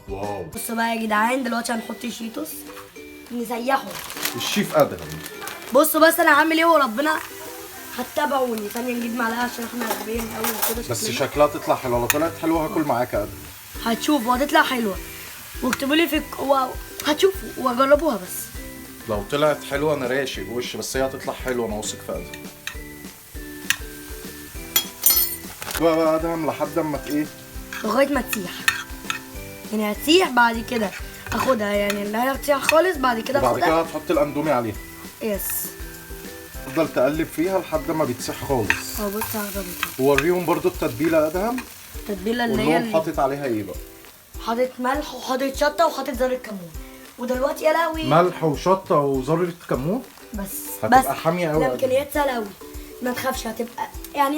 واو. بصوا بقى يا جدعان، دلوقتي هنحط شيتوس نسيحه. الشيف ادهم. بصوا بس انا هعمل ايه وربنا هتتابعوني. ثانيه نجيب معلقه عشان احنا غبيين قوي كده. بس شكلها تطلع حلوه، لو طلعت حلوه هاكل معاك يا ادهم. هتشوفوا هتطلع حلوه، واكتبوا لي هتشوفوا وجربوها. بس لو طلعت حلوه انا راشق وش، بس هي هتطلع حلوه انا واثق في ادهم. بقى ادهم لحد اما ايه؟ لغايه ما تسيح، يعني هتسيح بعد كده اخدها، يعني اللي هي هتسيح خالص بعد كده وبعد اخدها. كده هتحط الاندومي عليها. يس. تفضل تقلب فيها لحد ما بتسيح خالص. اهو بص هجربها. ووريهم برضو التتبيله يا ادهم. التتبيله قول اللي لهم هي حاطط عليها ايه بقى؟ حاطط ملح وحاطط شطه وحاطط ذره كمون. ودلوقتي يا لهوي ملح وشطه وذره كمون. بس هتبقى حاميه قوي. الامكانيات سهله قوي، ما تخافش هتبقى يعني